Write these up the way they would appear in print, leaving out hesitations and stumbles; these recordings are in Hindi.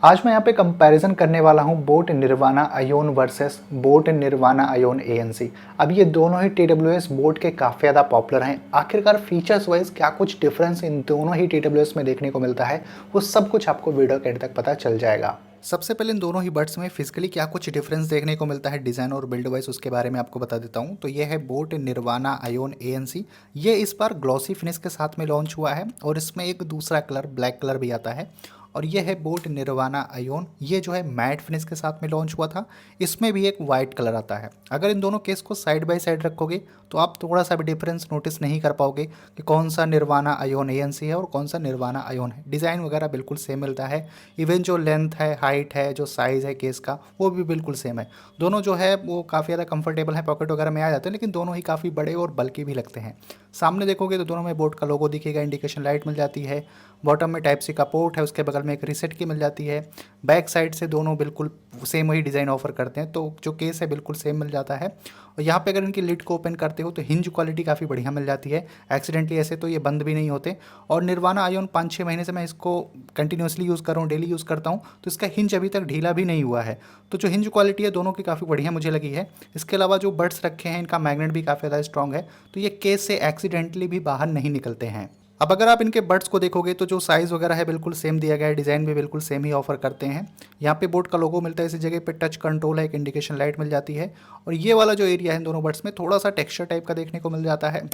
आज मैं यहाँ पे कंपैरिजन करने वाला हूँ boAt Nirvana Ion versus boAt Nirvana Ion ANC. अब ये दोनों ही TWS बोट के काफ़ी ज़्यादा पॉपुलर हैं। आखिरकार फीचर्स वाइज क्या कुछ डिफरेंस इन दोनों ही TWS में देखने को मिलता है, वो सब कुछ आपको वीडियो के एंड तक पता चल जाएगा। सबसे पहले इन दोनों ही बड्स में फिजिकली क्या कुछ डिफरेंस देखने को मिलता है डिज़ाइन और बिल्ड वाइज, उसके बारे में आपको बता देता हूँ। तो ये है बोट निर्वाणा आयोन एएनसी। ये इस बार ग्लॉसी फिनिश के साथ में लॉन्च हुआ है और इसमें एक दूसरा कलर ब्लैक कलर भी आता है। और ये है बोट निर्वाणा आयोन, ये जो है मैट फिनिश के साथ में लॉन्च हुआ था। इसमें भी एक वाइट कलर आता है। अगर इन दोनों केस को साइड बाय साइड रखोगे तो आप थोड़ा सा भी डिफरेंस नोटिस नहीं कर पाओगे कि कौन सा निर्वाणा आयोन एएनसी है और कौन सा निर्वाणा आयोन है। डिज़ाइन वगैरह बिल्कुल सेम मिलता है। इवन जो लेंथ है, हाइट है, जो साइज़ है केस का, वो भी बिल्कुल सेम है। दोनों जो है वो काफ़ी ज़्यादा कंफर्टेबल है, पॉकेट वगैरह में आ जाते हैं, लेकिन दोनों ही काफ़ी बड़े और बल्कि भी लगते हैं। सामने देखोगे तो दोनों में बोट का लोगो दिखेगा, इंडिकेशन लाइट मिल जाती है। बॉटम में टाइप सी का पोर्ट है, उसके बगल में एक रीसेट की मिल जाती है। बैक साइड से दोनों बिल्कुल सेम वही डिज़ाइन ऑफर करते हैं, तो जो केस है बिल्कुल सेम मिल जाता है। और यहाँ पे अगर इनकी लिड को ओपन करते हो तो हिंज क्वालिटी काफ़ी बढ़िया मिल जाती है। एक्सीडेंटली ऐसे तो ये बंद भी नहीं होते। और निर्वाणा आयोन 5-6 महीने से मैं इसको कंटिन्यूसली यूज़ कर रहा हूँ, डेली यूज़ करता हूँ, तो इसका हिंज अभी तक ढीला भी नहीं हुआ है। तो जो हिंज क्वालिटी है दोनों की काफ़ी बढ़िया मुझे लगी है। इसके अलावा जो बड्स रखे हैं इनका मैग्नेट भी काफ़ी ज़्यादा स्ट्रॉन्ग है, तो ये केस से एक्सीडेंटली भी बाहर नहीं निकलते हैं। अब अगर आप इनके बड्स को देखोगे तो जो साइज़ वगैरह है बिल्कुल सेम दिया गया है, डिज़ाइन भी बिल्कुल सेम ही ऑफर करते हैं। यहाँ पे बोट का लोगो मिलता है, इसी जगह पे टच कंट्रोल है, एक इंडिकेशन लाइट मिल जाती है। और ये वाला जो एरिया है इन दोनों बड्स में थोड़ा सा टेक्सचर टाइप का देखने को मिल जाता है।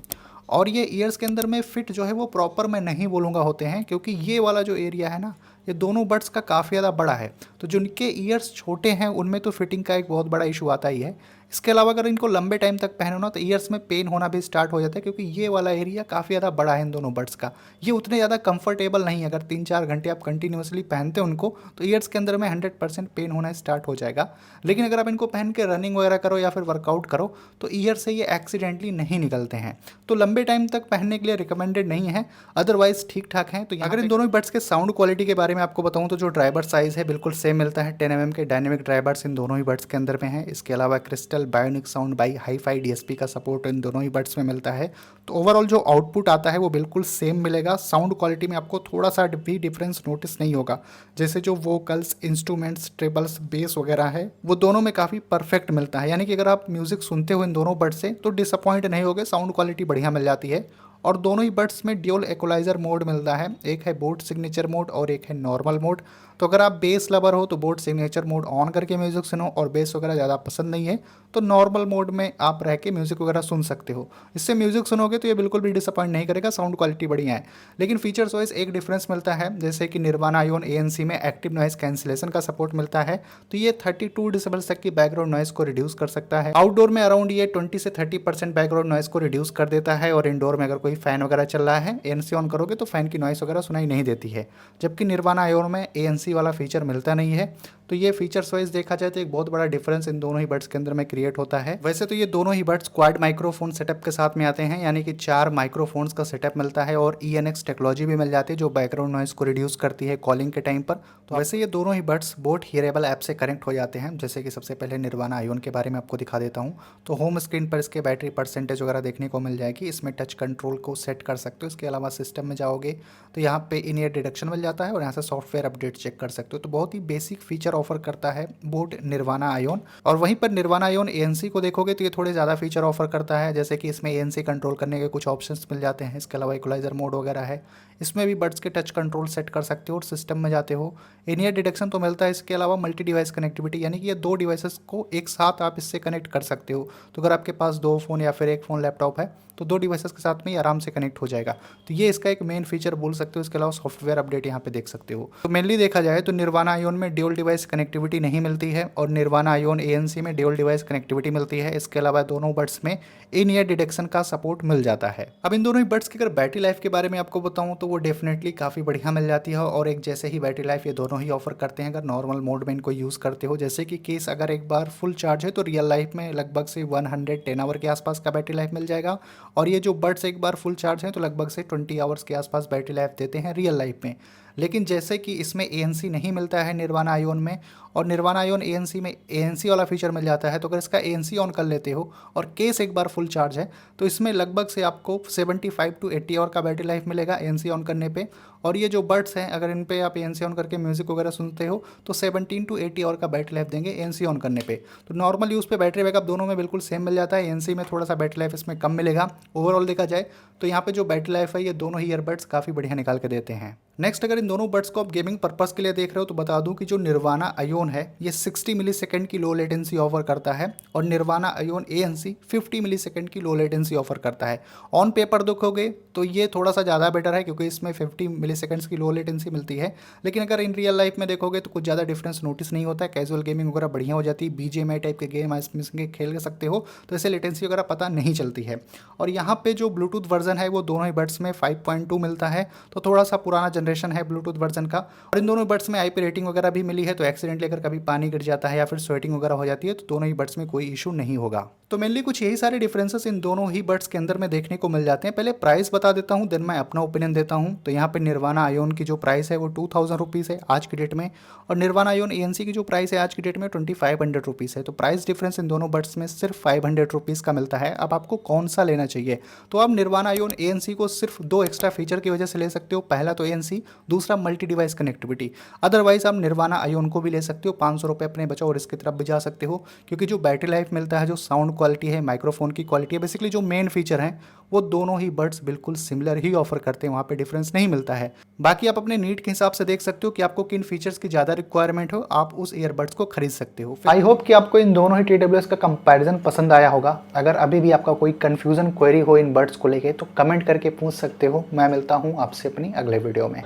और ये ईयर्स के अंदर में फिट जो है वो प्रॉपर मैं नहीं बोलूँगा होते हैं, क्योंकि ये वाला जो एरिया है ना, ये दोनों बड्स का काफ़ी ज़्यादा बड़ा है। तो जिनके ईयर्स छोटे हैं उनमें तो फिटिंग का एक बहुत बड़ा इशू आता ही है। इसके अलावा अगर इनको लंबे टाइम तक पहनो ना तो ईयर्स में पेन होना भी स्टार्ट हो जाता है, क्योंकि ये वाला एरिया काफ़ी ज़्यादा बड़ा है इन दोनों बड्स का। ये उतने ज़्यादा कंफर्टेबल नहीं है। अगर 3-4 घंटे आप कंटिन्यूसली पहनते हो उनको तो ईयर्स के अंदर में 100% पेन होना स्टार्ट हो जाएगा। लेकिन अगर आप इनको पहन के रनिंग वगैरह करो या फिर वर्कआउट करो तो ईयर से ये एक्सीडेंटली नहीं निकलते हैं। तो लंबे टाइम तक पहनने के लिए रिकमेंडेड नहीं है, अदरवाइज ठीक ठाक है। तो अगर इन दोनों बड्स के साउंड क्वालिटी के बारे में आपको बताऊं तो जो ड्राइवर साइज़ है बिल्कुल सेम मिलता है। 10 mm के डायनेमिक ड्राइवर्स इन दोनों ही बड्स के अंदर में है। इसके अलावा crystal bionic sound by hi-fi DSP का सपोर्ट इन दोनों ही बड्स में मिलता है। तो ओवरऑल जो आउटपुट आता है वो बिल्कुल सेम मिलेगा। साउंड क्वालिटी में आपको थोड़ा सा भी डिफरेंस नोटिस नहीं होगा। जैसे जो वोकल्स, इंस्ट्रूमेंट्स, ट्रेबल्स, बेस वगैरह है वो दोनों में काफ़ी परफेक्ट मिलता है। यानी कि अगर आप म्यूजिक सुनते हो इन दोनों बड्स से तो डिसअपॉइंट नहीं होगे, साउंड क्वालिटी बढ़िया मिल जाती है। और दोनों ही बड्स में ड्यूल इक्वलाइजर मोड मिलता है, एक है बोट सिग्नेचर मोड और एक है नॉर्मल मोड। तो अगर आप बेस लवर हो तो बोट सिग्नेचर मोड ऑन करके म्यूज़िक सुनो, और बेस वगैरह ज़्यादा पसंद नहीं है तो नॉर्मल मोड में आप रह के म्यूज़िक वगैरह सुन सकते हो। इससे म्यूज़िक सुनोगे तो ये बिल्कुल भी डिसअपॉइंट नहीं करेगा, साउंड क्वालिटी बढ़िया है। लेकिन फीचर्स वाइज एक डिफरेंस मिलता है, जैसे कि निर्वाणा आयोन एएनसी में एक्टिव नॉइस कैंसिलेशन का सपोर्ट मिलता है। तो ये 32 डेसिबल तक की बैकग्राउंड नॉइस को रिड्यूस कर सकता है। आउटडोर में अराउंड ये 20 से 30% बैकग्राउंड नॉइस को रिड्यूस कर देता है। और इंडोर में अगर कोई फैन वगैरह चल रहा है, एएनसी ऑन करोगे तो फैन की नॉइस वगैरह सुनाई नहीं देती है। जबकि निर्वाणा आयोन में एएनसी वाला फीचर मिलता नहीं है। तो ये फीचर्स वाइज देखा जाए तो एक बहुत बड़ा डिफरेंस इन दोनों ही बड्स के अंदर में क्रिएट होता है। वैसे तो ये दोनों ही बड्स क्वाड माइक्रोफोन सेटअप के साथ में आते हैं, यानी कि 4 माइक्रोफोन्स का सेटअप मिलता है और ENX टेक्नोलॉजी भी मिल जाती है जो बैकग्राउंड नॉइस को रिड्यूस करती है कॉलिंग के टाइम पर। तो वैसे ये दोनों ही बड्स बोट हियरेबल ऐप से कनेक्ट हो जाते हैं। जैसे कि सबसे पहले निर्वाणा आयोन के बारे में आपको दिखा देता हूँ। तो होम स्क्रीन पर इसके बैटरी परसेंटेज वगैरह देखने को मिल जाएगी। इसमें टच कंट्रोल को सेट कर सकते हो। इसके अलावा सिस्टम में जाओगे तो यहाँ पे इन ईयर डिडक्शन मिल जाता है और यहाँ से सॉफ्टवेयर अपडेट चेक कर सकते हो। तो बहुत ही बेसिक फीचर ऑफर करता है बोट निर्वाणा आयोन। और वहीं पर निर्वाणा आयोन एएनसी को देखोगे तो ये थोड़े ज़्यादा फीचर ऑफर करता है, जैसे कि इसमें एएनसी कंट्रोल करने के कुछ ऑप्शंस मिल जाते हैं। इसके अलावा इक्वलाइजर मोड वगैरह है, इसमें भी बड्स के टच कंट्रोल सेट कर सकते हो और सिस्टम में जाते हो। इन ईयर डिटेक्शन तो मिलता है। इसके अलावा मल्टी डिवाइस कनेक्टिविटी, यानी कि ये 2 डिवाइसेस को एक साथ आप इससे कनेक्ट कर सकते हो। तो अगर आपके पास 2 फ़ोन या फिर 1 फ़ोन लैपटॉप है तो 2 डिवाइसेस के साथ में ही आराम से कनेक्ट हो जाएगा। तो ये इसका एक मेन फीचर बोल सकते हो। इसके अलावा सॉफ्टवेयर अपडेट यहाँ पे देख सकते हो। तो मेनली देखा जाए तो निर्वाणा आयोन में ड्यूल डिवाइस कनेक्टिविटी नहीं मिलती है और निर्वाणा आयोन एएनसी में ड्यूल डिवाइस कनेक्टिविटी मिलती है। इसके अलावा दोनों बड्स में इन ईयर डिटेक्शन का सपोर्ट मिल जाता है। अब इन दोनों ही बड्स की अगर बैटरी लाइफ के बारे में आपको बताऊं तो वो डेफिनेटली काफ़ी बढ़िया मिल जाती है और एक जैसे ही बैटरी लाइफ ये दोनों ही ऑफर करते हैं अगर नॉर्मल मोड में इनको यूज़ करते हो। जैसे कि केस अगर एक बार फुल चार्ज है तो रियल लाइफ में लगभग से 110 आवर के आसपास का बैटरी लाइफ मिल जाएगा। और ये जो बड्स एक बार फुल चार्ज है तो लगभग से 20 आवर्स के आसपास बैटरी लाइफ देते हैं रियल लाइफ में। लेकिन जैसे कि इसमें एएनसी नहीं मिलता है निर्वाणा आयोन में, और निर्वाणा आयोन एएनसी में एएनसी वाला फीचर मिल जाता है। तो अगर इसका एएनसी ऑन कर लेते हो और केस एक बार फुल चार्ज है तो इसमें लगभग से आपको 75 to 80 आवर का बैटरी लाइफ मिलेगा एएनसी ऑन करने पे। और ये जो बड्स हैं अगर इन पे आप ANC ऑन करके म्यूजिक वगैरह सुनते हो तो 17 to 80 आवर का बैटरी लाइफ देंगे ANC ऑन करने पे। तो नॉर्मल यूज़ पे बैटरी बैकअप दोनों में बिल्कुल सेम मिल जाता है, ANC में थोड़ा सा बैटरी लाइफ इसमें कम मिलेगा। ओवरऑल देखा जाए तो यहाँ पे जो बैटरी लाइफ है ये दोनों ही ईयरबड्स काफ़ी बढ़िया निकाल के देते हैं। नेक्स्ट अगर इन दोनों बड्स को आप गेमिंग पर्पस के लिए देख रहे हो तो बता दूं कि जो निर्वाणा आयोन है ये 60 मिलीसेकंड की लो लेटेंसी ऑफर करता है और निर्वाणा आयोन ANC 50 मिलीसेकंड की लो लेटेंसी ऑफर करता है। ऑन पेपर देखोगे तो ये थोड़ा सा ज़्यादा बेटर है क्योंकि इसमें 50 मिलीसेकंड्स की लो लेटेंसी मिलती है, लेकिन अगर इन रियल लाइफ में देखोगे तो कुछ ज़्यादा डिफरेंस नोटिस नहीं होता है। कैजुअल गेमिंग वगैरह बढ़िया हो जाती है, BGMI टाइप के गेम इसमें खेल सकते हो तो इससे लेटेंसी वगैरह पता नहीं चलती है। और यहाँ पे जो ब्लूटूथ वर्जन है वो दोनों ही बड्स में 5.2 मिलता है, तो थोड़ा सा पुराना जनरेशन है ब्लूटूथ वर्जन का। और इन दोनों बड्स में IP रेटिंग वगैरह भी मिली है, तो एक्सीडेंटली अगर कभी पानी गिर जाता है या फिर स्वेटिंग वगैरह हो जाती है तो दोनों ही बड्स में कोई इशू नहीं होगा। तो मेनली कुछ यही सारे डिफरेंसेस इन दोनों ही बड्स के अंदर में देखने को मिल जाते हैं। पहले प्राइस बता देता हूँ, देन मैं अपना ओपिनियन देता हूँ। तो यहाँ पे निर्वाणा आयोन की जो प्राइस है वो 2000 रुपीज़ है आज की डेट में, और निर्वाणा आयोन ANC की जो प्राइस है आज की डेट में 2500 रुपीज़ है। तो प्राइस डिफरेंस इन दोनों बड्स में सिर्फ 500 रुपीज़ का मिलता है। अब आपको कौन सा लेना चाहिए, तो आप निर्वाणा आयोन ANC को सिर्फ 2 एक्स्ट्रा फीचर की वजह से ले सकते हो। पहला तो ANC, दूसरा मल्टी डिवाइस कनेक्टिविटी। अदरवाइज आप निर्वाणा आयोन को भी ले सकते हो, 500 रुपये अपने बचाओ और इसकी तरफ भी जा सकते हो, क्योंकि जो बैटरी लाइफ मिलता है, जो साउंड क्वालिटी है, माइक्रोफोन की क्वालिटी है, बेसिकली जो मेन फीचर हैं वो दोनों ही बड्स बिल्कुल सिमिलर ही ऑफर करते हैं, वहाँ पे डिफरेंस नहीं मिलता है। बाकी आप अपने नीड के हिसाब से देख सकते हो कि आपको किन फीचर्स की ज़्यादा रिक्वायरमेंट हो, आप उस ईयरबड्स को खरीद सकते हो। आई होप कि आपको इन दोनों ही TWS का कंपैरिजन पसंद आया होगा। अगर अभी भी आपका कोई कंफ्यूजन क्वेरी हो इन बड्स को लेके तो कमेंट करके पूछ सकते हो। मैं मिलता हूँ आपसे अपनी अगले वीडियो में।